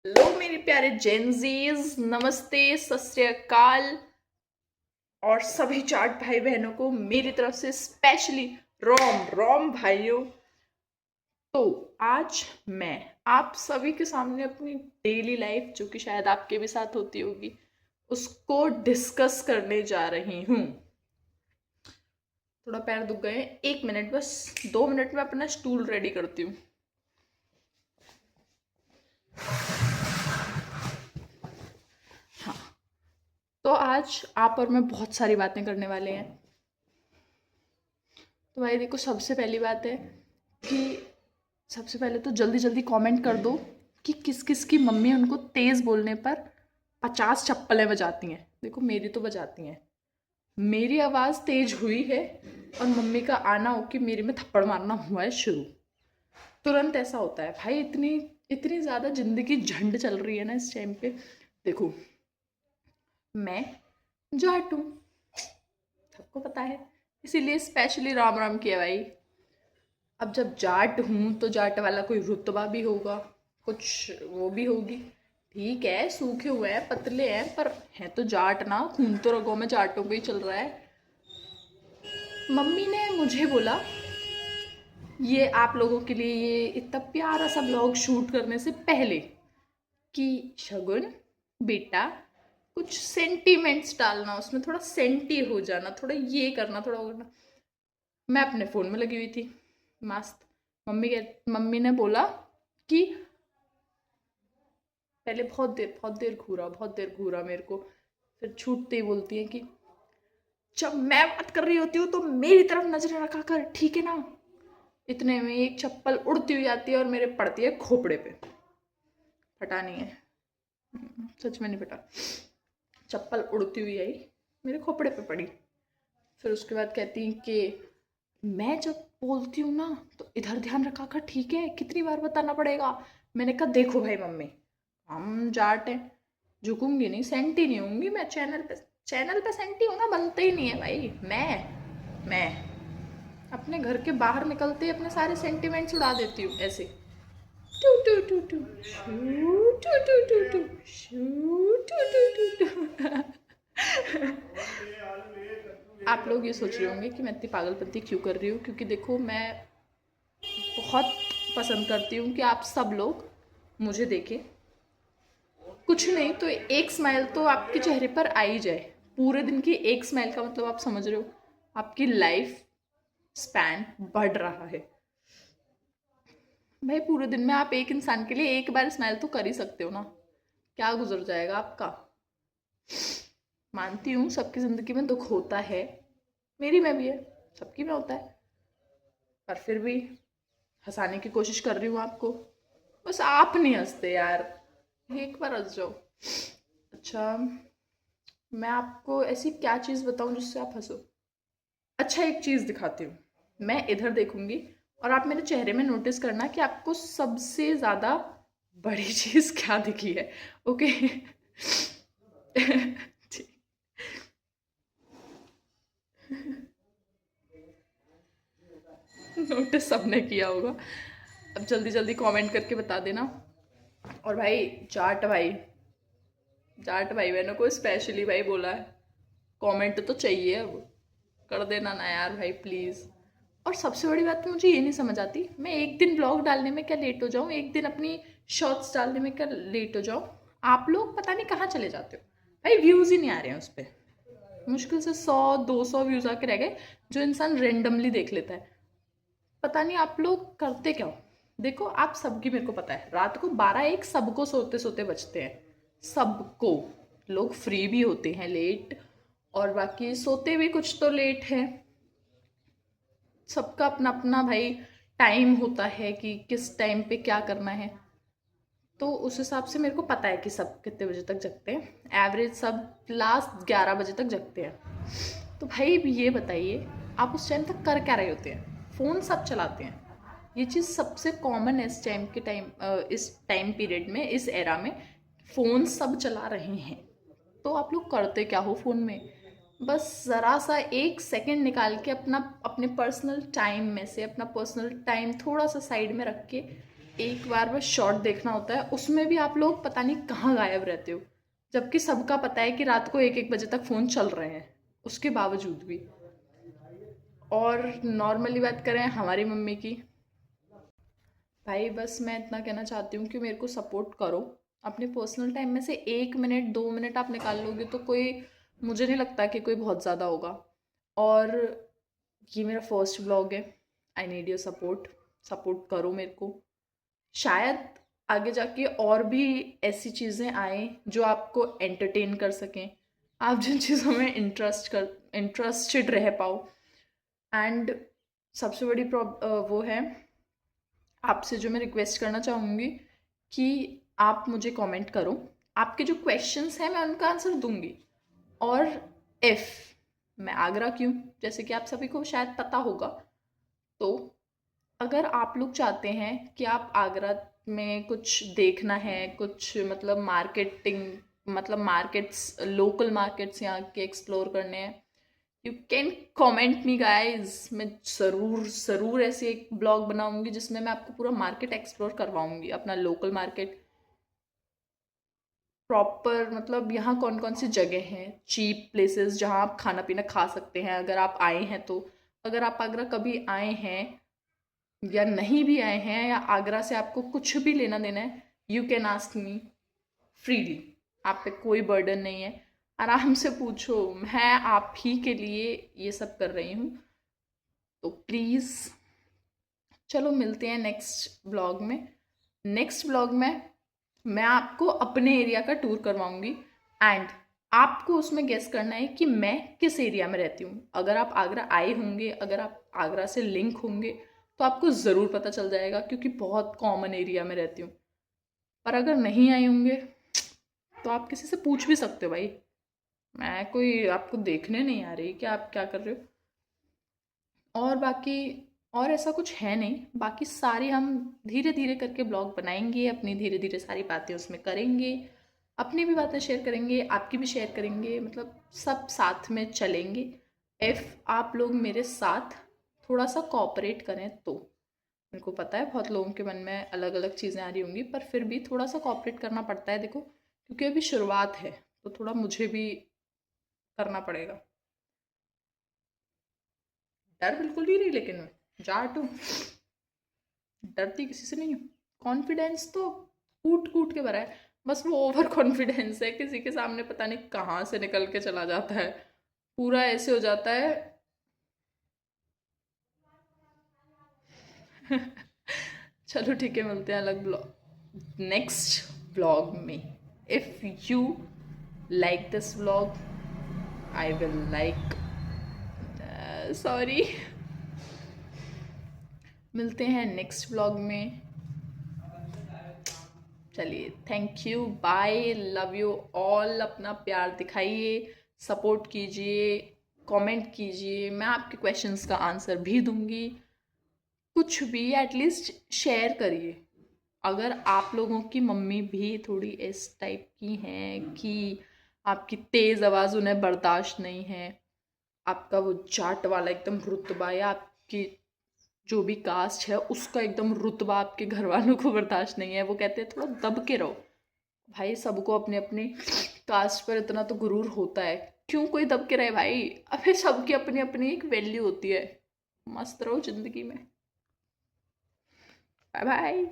Hello मेरे प्यारे Gen Zs, नमस्ते, सत श्री अकाल और सभी चाट भाई बहनों को मेरी तरफ से स्पेशली रोम रोम भाइयों। तो आज मैं आप सभी के सामने अपनी डेली लाइफ, जो कि शायद आपके भी साथ होती होगी, उसको डिस्कस करने जा रही हूँ। थोड़ा पैर दुख गए, 1 मिनट, बस 2 मिनट में अपना स्टूल रेडी करती हूँ। हाँ, तो आज आप और मैं बहुत सारी बातें करने वाले हैं। तो भाई देखो, सबसे पहली बात है कि सबसे पहले तो जल्दी जल्दी कमेंट कर दो कि किस किस की मम्मी उनको तेज़ बोलने पर 50 चप्पलें बजाती हैं। देखो, मेरी तो बजाती हैं। मेरी आवाज़ तेज हुई है और मम्मी का आना हो कि मेरे में थप्पड़ मारना हुआ है शुरू, तुरंत ऐसा होता है। भाई इतनी इतनी ज़्यादा ज़िंदगी झंड चल रही है ना इस टाइम पे। देखो, मैं जाट हूँ, सबको पता है, इसीलिए स्पेशली राम राम किया भाई। अब जब जाट हूँ तो जाट वाला कोई रुतबा भी होगा, कुछ वो भी होगी। ठीक है, सूखे हुए हैं, पतले हैं, पर हैं तो जाट ना, खून तो रगों में जाटों को ही चल रहा है। मम्मी ने मुझे बोला ये आप लोगों के लिए ये इतना प्यारा सा ब्लॉग शूट करने से पहले कि शगुन बेटा, कुछ सेंटीमेंट्स डालना, उसमें थोड़ा सेंटी हो जाना, थोड़ा ये करना, थोड़ा वो करना। मैं अपने फ़ोन में लगी हुई थी मस्त। मम्मी ने बोला कि पहले बहुत देर घूरा मेरे को। फिर छूटते ही बोलती है कि जब मैं बात कर रही होती हूँ तो मेरी तरफ नजर रखा कर, ठीक है ना। इतने में एक चप्पल उड़ती हुई आती है और मेरे पड़ती है खोपड़े पे। फटा नहीं है, सच में नहीं फटा। चप्पल उड़ती हुई आई, मेरे खोपड़े पे पड़ी। फिर उसके बाद कहती है कि मैं जब बोलती हूँ ना तो इधर ध्यान रखा कर, ठीक है, कितनी बार बताना पड़ेगा। मैंने कहा देखो भाई मम्मी, हम जाट हैं, झुकूंगी नहीं, सेंटी नहीं होंगी मैं चैनल पे सेंटी होना बनता ही नहीं है भाई। मैं अपने घर के बाहर निकलते ही अपने सारे सेंटिमेंट्स उड़ा देती हूँ ऐसे। टू टू टू टू शू टू टू टू टू शू टू टू टू टू। आप लोग ये सोच रहे होंगे कि मैं इतनी पागलपंती क्यों कर रही हूँ, क्योंकि देखो, मैं बहुत पसंद करती हूँ कि आप सब लोग मुझे देखें। कुछ नहीं तो एक स्माइल तो आपके चेहरे पर आ ही जाए। पूरे दिन की एक स्माइल का मतलब आप समझ रहे हो, आपकी लाइफ स्पैन बढ़ रहा है। भाई पूरे दिन में आप एक इंसान के लिए एक बार स्माइल तो कर ही सकते हो ना, क्या गुजर जाएगा आपका। मानती हूँ सबकी ज़िंदगी में दुख होता है, मेरी में भी है, सबकी में होता है, पर फिर भी हंसाने की कोशिश कर रही हूँ आपको। बस आप नहीं हंसते यार, एक बार हंस जाओ। अच्छा, मैं आपको ऐसी क्या चीज़ बताऊँ जिससे आप हंसो। अच्छा, एक चीज़ दिखाती हूँ, मैं इधर देखूंगी और आप मेरे चेहरे में नोटिस करना कि आपको सबसे ज़्यादा बड़ी चीज़ क्या दिखी है। ओके। नोटिस सबने किया होगा। अब जल्दी जल्दी कमेंट करके बता देना। और भाई जाट भाई बहनों को स्पेशली भाई बोला है, कमेंट तो चाहिए, अब कर देना ना यार भाई प्लीज़। और सबसे बड़ी बात तो मुझे ये नहीं समझ आती, मैं एक दिन ब्लॉग डालने में क्या लेट हो जाऊँ, एक दिन अपनी शॉर्ट्स डालने में क्या लेट हो जाऊँ, आप लोग पता नहीं कहाँ चले जाते हो। भाई व्यूज़ ही नहीं आ रहे हैं उस पर, मुश्किल से 100-200 व्यूज़ आके रह गए, जो इंसान रेंडमली देख लेता है। पता नहीं आप लोग करते क्या हो। देखो, आप सबकी, मेरे को पता है, रात को 12-1 सबको सोते सोते बचते हैं, सबको। लोग फ्री भी होते हैं लेट, और बाकी सोते भी कुछ तो लेट है। सबका अपना अपना भाई टाइम होता है कि किस टाइम पे क्या करना है। तो उस हिसाब से मेरे को पता है कि सब कितने बजे तक जगते हैं। एवरेज सब लास्ट 11 बजे तक जगते हैं। तो भाई ये बताइए, आप उस टाइम तक कर क्या रहे होते हैं। फ़ोन सब चलाते हैं, ये चीज़ सबसे कॉमन है इस टाइम पीरियड में, इस एरा में फ़ोन सब चला रहे हैं। तो आप लोग करते क्या हो फ़ोन में। बस ज़रा सा 1 सेकंड निकाल के अपने पर्सनल टाइम में से अपना पर्सनल टाइम थोड़ा सा साइड में रख के एक बार बस शॉर्ट देखना होता है, उसमें भी आप लोग पता नहीं कहाँ गायब रहते हो, जबकि सबका पता है कि रात को 1-1 बजे तक फ़ोन चल रहे हैं, उसके बावजूद भी। और नॉर्मली बात करें हमारी मम्मी की, भाई बस मैं इतना कहना चाहती हूँ कि मेरे को सपोर्ट करो। अपने पर्सनल टाइम में से 1 मिनट 2 मिनट आप निकाल लोगे तो कोई, मुझे नहीं लगता कि कोई बहुत ज़्यादा होगा। और ये मेरा फर्स्ट व्लॉग है, I need your support, support करो मेरे को। शायद आगे जाके और भी ऐसी चीज़ें आएँ जो आपको एंटरटेन कर सकें, आप जिन चीज़ों में इंटरेस्टेड रह पाओ। एंड सबसे बड़ी वो है, आपसे जो मैं रिक्वेस्ट करना चाहूँगी कि आप मुझे कमेंट करो, आपके जो क्वेश्चंस हैं मैं उनका आंसर दूंगी। और इफ़ मैं आगरा क्यों, जैसे कि आप सभी को शायद पता होगा, तो अगर आप लोग चाहते हैं कि आप आगरा में कुछ देखना है, कुछ मतलब मार्केटिंग, मतलब मार्केट्स, लोकल मार्केट्स यहाँ के एक्सप्लोर करने हैं, you can comment me guys. मैं ज़रूर ज़रूर ऐसे एक ब्लॉग बनाऊंगी जिसमें मैं आपको पूरा मार्केट एक्सप्लोर करवाऊंगी, अपना लोकल मार्केट प्रॉपर, मतलब यहाँ कौन कौन सी जगह हैं, चीप प्लेसेस जहाँ आप खाना पीना खा सकते हैं अगर आप आए हैं तो। अगर आप आगरा कभी आए हैं या नहीं भी आए हैं, या आगरा से आपको कुछ भी लेना देना है, you can ask me freely, आप पे कोई बर्डन नहीं है, आराम से पूछो, मैं आप ही के लिए ये सब कर रही हूँ। तो प्लीज़ चलो मिलते हैं नेक्स्ट ब्लॉग में। नेक्स्ट ब्लॉग में मैं आपको अपने एरिया का टूर करवाऊंगी, एंड आपको उसमें गेस करना है कि मैं किस एरिया में रहती हूँ। अगर आप आगरा आए होंगे, अगर आप आगरा से लिंक होंगे, तो आपको ज़रूर पता चल जाएगा, क्योंकि बहुत कॉमन एरिया में रहती हूँ। पर अगर नहीं आए होंगे तो आप किसी से पूछ भी सकते हो, भाई मैं कोई आपको देखने नहीं आ रही कि आप क्या कर रहे हो। और बाकी और ऐसा कुछ है नहीं, बाकी सारी हम धीरे धीरे करके ब्लॉग बनाएंगे, अपनी धीरे धीरे सारी बातें उसमें करेंगे, अपनी भी बातें शेयर करेंगे, आपकी भी शेयर करेंगे, मतलब सब साथ में चलेंगे। इफ़ आप लोग मेरे साथ थोड़ा सा कोऑपरेट करें तो। मेरे को पता है बहुत लोगों के मन में अलग अलग चीज़ें आ रही होंगी, पर फिर भी थोड़ा सा कोऑपरेट करना पड़ता है, देखो क्योंकि अभी शुरुआत है, तो थोड़ा मुझे भी करना पड़ेगा। डर बिल्कुल नहीं रही, लेकिन मैं जाट हूँ, डरती किसी से नहीं हूँ। कॉन्फिडेंस तो कूट कूट के भरा है, बस वो ओवर कॉन्फिडेंस है, किसी के सामने पता नहीं कहाँ से निकल के चला जाता है, पूरा ऐसे हो जाता है। चलो ठीक है, मिलते हैं अलग ब्लॉग, नेक्स्ट ब्लॉग में। If you like this blog, I will like, sorry, मिलते हैं नेक्स्ट ब्लॉग में। चलिए, thank you, bye, love you all. अपना प्यार दिखाइए, सपोर्ट कीजिए, कमेंट कीजिए, मैं आपके क्वेश्चंस का आंसर भी दूंगी, कुछ भी एटलीस्ट शेयर करिए। अगर आप लोगों की मम्मी भी थोड़ी इस टाइप की हैं कि आपकी तेज़ आवाज़ उन्हें बर्दाश्त नहीं है, आपका वो जाट वाला एकदम रुतबा, या आपकी जो भी कास्ट है उसका एकदम रुतबा आपके घर वालों को बर्दाश्त नहीं है, वो कहते हैं थोड़ा दब के रहो, भाई सबको अपने अपने कास्ट पर इतना तो गुरूर होता है, क्यों कोई दब के रहे भाई, अबे सबकी अपनी अपनी एक वैल्यू होती है। मस्त रहो जिंदगी में। Bye bye.